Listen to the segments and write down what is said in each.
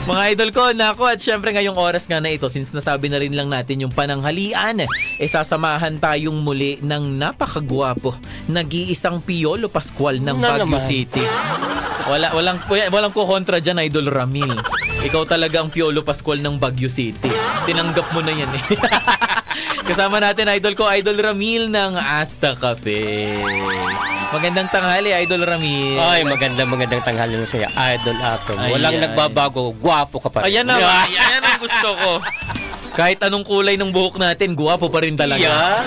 Mga idol ko, nako, at syempre ngayong oras nga na ito, since nasabi na rin lang natin yung pananghalian, sasamahan tayong muli ng napakagwapo, nag-iisang Piolo Pascual ng Baguio City. Walang kukontra dyan, Idol Ramil. Ikaw talaga ang Piolo Pascual ng Baguio City. Tinanggap mo na yan eh. Kasama natin, Idol ko, Idol Ramil ng Asta Cafe. Magandang tanghali, Idol Ramil. Ay, magandang tanghali na sa'yo, Idol Atom. Walang nagbabago, gwapo ka pa rin. Ayan na, yan ang gusto ko. Kahit anong kulay ng buhok natin, guwapo pa rin talaga. Yeah.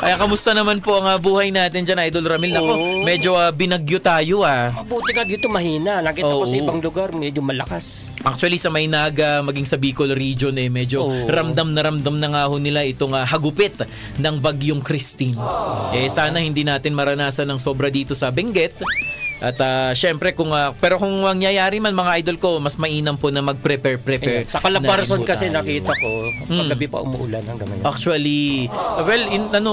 Kaya kamusta naman po ang buhay natin dyan, Idol Ramil? Ako, medyo binagyo tayo Mabuti ka dito, mahina. Nakita ko sa Oo. ibang lugar, medyo malakas. Actually, sa Maynaga, maging sa Bicol region, medyo ramdam na nga ho nila itong hagupit ng bagyong Christine. Sana hindi natin maranasan ng sobra dito sa Benguet. At syempre, pero kung mangyayari man, mga idol ko, mas mainam po na mag-prepare. Sa Calabarzon na rin po kasi tayo. nakita ko, paggabi pa umuulan hanggang ngayon. Actually,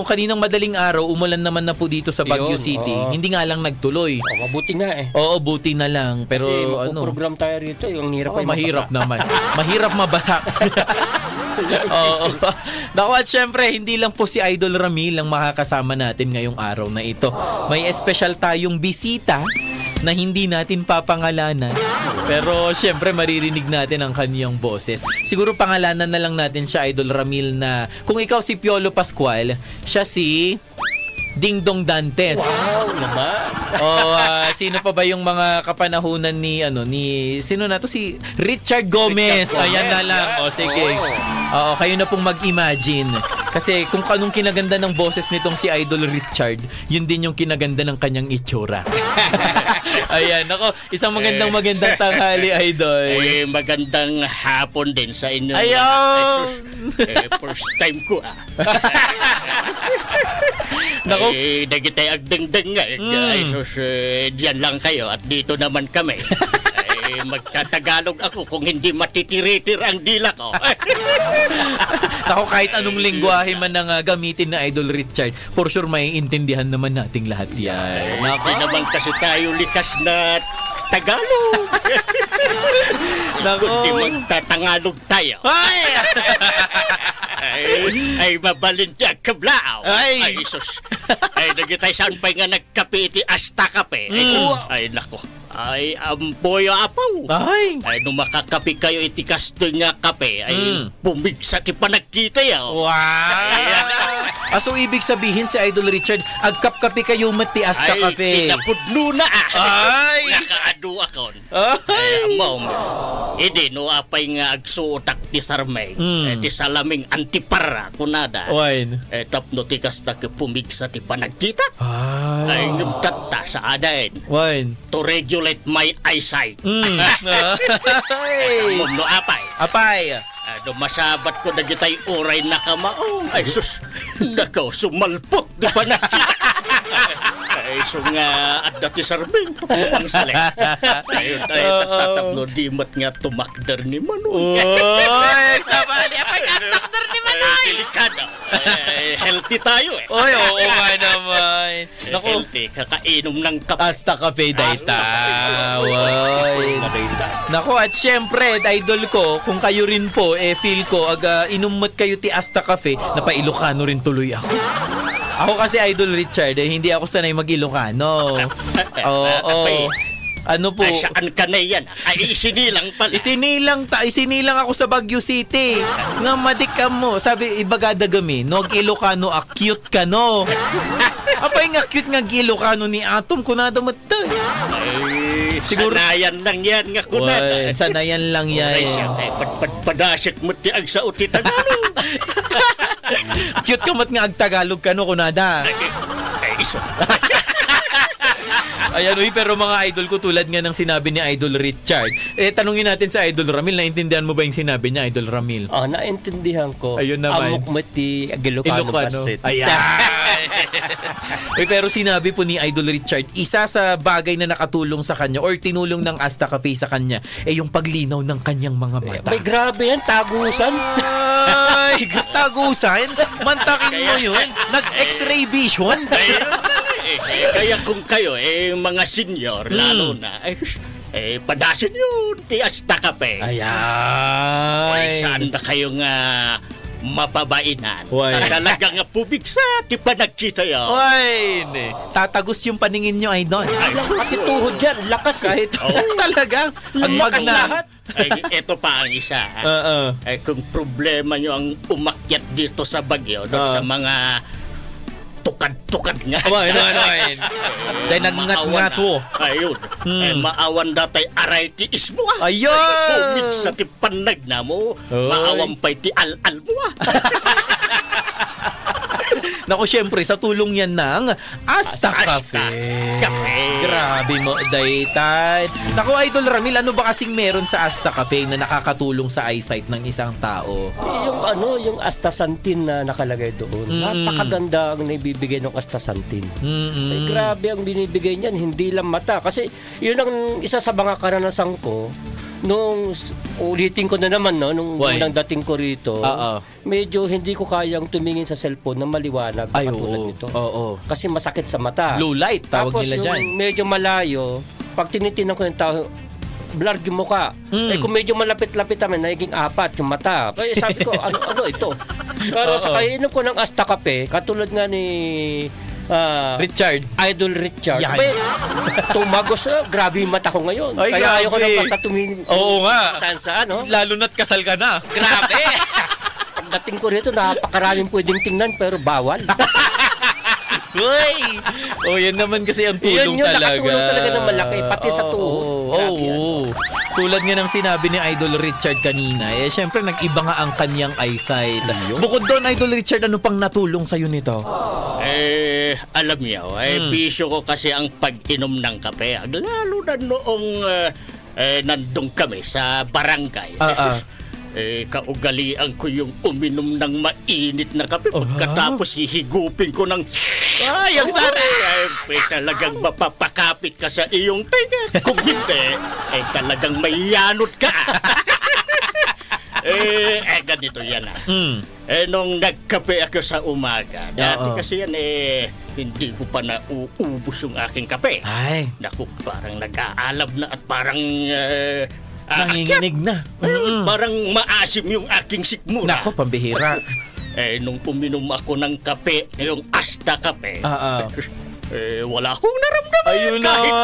kaninang madaling araw, umulan naman na po dito sa Baguio Yun, City. oo. Hindi nga lang nagtuloy. Mabuti nga eh. Oo, buti na lang. Pero Kasi program tayo rito, yung hirap ay mahirap mabasa. naman. Mahirap mabasa. Oo. Naku, at syempre, hindi lang po si Idol Ramil ang makakasama natin ngayong araw na ito. May espesyal tayong bisita na hindi natin papangalanan. Pero syempre, maririnig natin ang kaniyang boses. Siguro pangalanan na lang natin siya, Idol Ramil, na kung ikaw si Piolo Pascual, siya si Ding Dong Dantes. Wow naman. Sino pa ba yung mga kapanahunan ni sino na to, si Richard Gomez. Ayan na lang. Sige. Kayo na pong mag-imagine. Kasi kung anong kinaganda ng boses nitong si Idol Richard, yun din yung kinaganda ng kanyang itsura. Ayan, ako, isang magandang tanghali, Idol. Magandang hapon din sa inyo. Ayaw! First time ko Nako. Nagitay agdangdang nga. Diyan lang kayo at dito naman kami. Magtatagalog ako kung hindi matitiritir ang dila ko. Ako, kahit anong lingwahe man ang gamitin na Idol Richard, for sure maiintindihan naman nating lahat yan. Hindi naman kasi tayo likas na Tagalog. Kundi magtatangalog tayo. Ay mabalintag kablao. Ay sus. Ay nagitay saan pa nga nagkape iti Asta Cafe. Ay nako. Ay ampoy apaw. Ay nung makakape kayo iti kastoy nga kape ay bumigsa ti panagkita yaw. Wow! So ibig sabihin si Idol Richard, agkap-kape kayo mati Asta Cafe. Ay pinapudno na Ay! Nakaadu akon. Ay! Amaw mo. Idi no apay nga agsuotak ti sarmeng. Ti salaming antipara kunada. Wine. Tapno ti kasta ke pumigsa ti panagkita. Ay numtatta sa adain. Wine. To regulate my eyesight. Ay! No apay. Apay! Masabat ko na gitay oray na kamao. Ay sus, nakaw sumalpot di pa na. Ay so nga at dati sarbing ang salik. Ayun ay tatatapno di mat nga tumakder ni Manoy. Oy! Sabali! Apay ka takder ni Manoy! Delikado. Healthy tayo eh. Oy, oo nga naman. Naku, Healthy, kakainom ng kape. Asta Cafe Daista. Oy. Nako, at syempre, Idol ko, kung kayo rin po, feel ko, inumot kayo ti Asta Cafe, napailocano rin tuloy ako. Ako kasi, Idol Richard, hindi ako sanay mag-Ilocano. Oo. Ano po? Ay, saan ka na yan? Ay, isinilang pala. Isinilang ako sa Baguio City. Nga madikam mo. Sabi, ibagada gami, nog Ilocano, cute ka no. Apay nga cute nga Ilocano ni Atom, kunada mo ito. Ay, Siguro- sanayan lang yan nga kunada. Sanayan lang yan. Ay, siya, padasik mo ti ag sa uti Tagalog. Cute ka mat nga agtagalog ka no, kunada. Ay, iso. Ayan, pero mga idol ko, tulad nga ng sinabi ni Idol Richard, tanungin natin sa Idol Ramil, naintindihan mo ba yung sinabi niya, Idol Ramil? Naintindihan ko. Ayun naman. Amok mati Ilocano pasit. Ayan. Pero sinabi po ni Idol Richard, isa sa bagay na nakatulong sa kanya or tinulong ng Asta Cafe sa kanya yung paglinaw ng kanyang mga mata. May grabe yan, tagusan. Ay, tagusan? Mantakin mo yun? Nag-x-ray vision? Kaya kung kayo, mga senior, lalo na, padasin yun, ti Asta Cafe. Ayan. Saan na kayong mapabainan? Why? Talagang pubig sa ti panagkita yun. Oy, tatagos yung paningin nyo, Idol. Pati tuhod dyan, lakas eh. Kahit talaga, pag Lakas lahat. Ito pa ang isa. Kung problema nyo ang umakyat dito sa Bagyo, doon sa mga tukad-tukad nga. Dahil nagngat-ngat mo. Ayun. Maawan datay aray ti ismo. Ayun! Pumig sa ti panag na mo. Maawan pa'y ti al-al mo. Naku, syempre, sa tulong yan ng Asta Cafe. Grabe mo, daytay. Naku, Idol Ramil, ano ba kasing meron sa Asta Cafe na nakakatulong sa eyesight ng isang tao? Yung astaxanthin na nakalagay doon. Napakaganda ang naibibigay ng astaxanthin. Ay, grabe ang binibigay niyan, hindi lang mata. Kasi yun ang isa sa mga karanasan ko. Nung ulitin ko na naman, no, nung unang dating ko rito, medyo hindi ko kayang tumingin sa cellphone na maliwanag katulad nito. Kasi masakit sa mata. Blue light, tawag tapos nila dyan. Tapos medyo malayo, pag tinitinan ko yung tao, blurred yung mukha. Kung medyo malapit-lapit naman, nagiging 4 yung mata. Kaya sabi ko, ano ito? Pero sa kainom ko ng Asta Cafe, katulad nga ni Richard. Idol Richard. Yan. Tumagos. Grabe yung mata ko ngayon. Ay, kaya grabe. ayoko nang basta tumingin. Oo nga. Saan, no? Lalo na't kasal ka na. Grabe. Pagdating ko rito, napakaraming pwedeng tingnan pero bawal. Uy! Yan naman kasi ang tulong yun, talaga. Nakatulong talaga ng malaki, pati sa tuhod. Tulad nga ng sinabi ni Idol Richard kanina, syempre nag-iba nga ang kanyang eyesight. Bukod doon, Idol Richard, ano pang natulong sa'yo nito? Alam niyo, bisyo ko kasi ang pag-inom ng kape. Lalo na noong nandun kami sa barangay. Kaugalian ko yung uminom ng mainit na kape. Pagkatapos hihigupin ko ng... Ay, ang sarap! Talagang mapapakapit ka sa iyong tenga. Kung hindi, talagang mayanot ka. Ganito yan nung nagkape ako sa umaga, dati kasi yan hindi ko pa nauubos yung aking kape. Ay. Naku, parang nag-aalab na at parang nanginginig na. Parang maasim yung aking sikmura. Naku, pambihira. Nung uminom ako ng kape, yung Asta Cafe, wala akong naramdaman. Ayun na. Kahit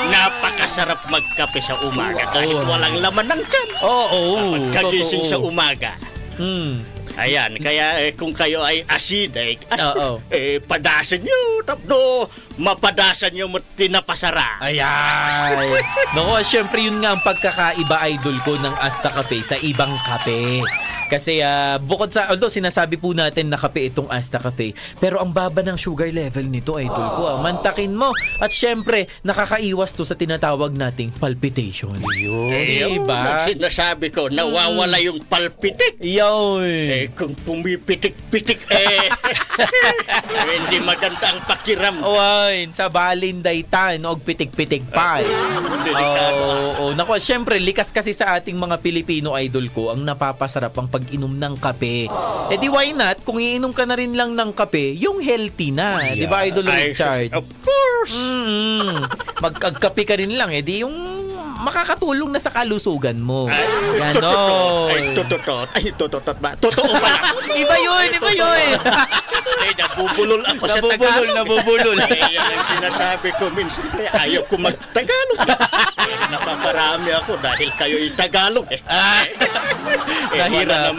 napakasarap magkape sa umaga kahit walang laman ng tiyan. Pagkagising sa umaga. Ayan, kaya kung kayo ay acidic, padasan nyo, tapno, mapadasan nyo mo tinapasara. Ayan. Naku, syempre yun nga ang pagkakaiba, Idol ko, ng Asta Cafe sa ibang kape. Kasi bukod sa, although sinasabi po natin na kape itong Asta Cafe, pero ang baba ng sugar level nito, Idol ko. Mantakin mo. At syempre, nakakaiwas to sa tinatawag nating palpitation. Yun, diba? Sinasabi ko, nawawala yung palpitik. Yun. Kung pumipitik-pitik, hindi maganda ang pakiram. Sa balindaytan, og pitik-pitik pa. Naku, syempre, likas kasi sa ating mga Pilipino, Idol ko, ang napapasarap ang pag-inom ng kape. Di why not, kung iinom ka na rin lang ng kape, yung healthy na. Di ba, Idol Richard? Of course! Magkape ka rin lang, di yung makakatulong na sa kalusugan mo. Tututot ba? Totoo pa lang. Iba yun. Nabubulol ako sa Tagalog. Nabubulol. Yan ang sinasabi ko minsan. Ayaw ko mag-Tagalog. Napaparami ako dahil kayo'y Tagalog. Nahirap.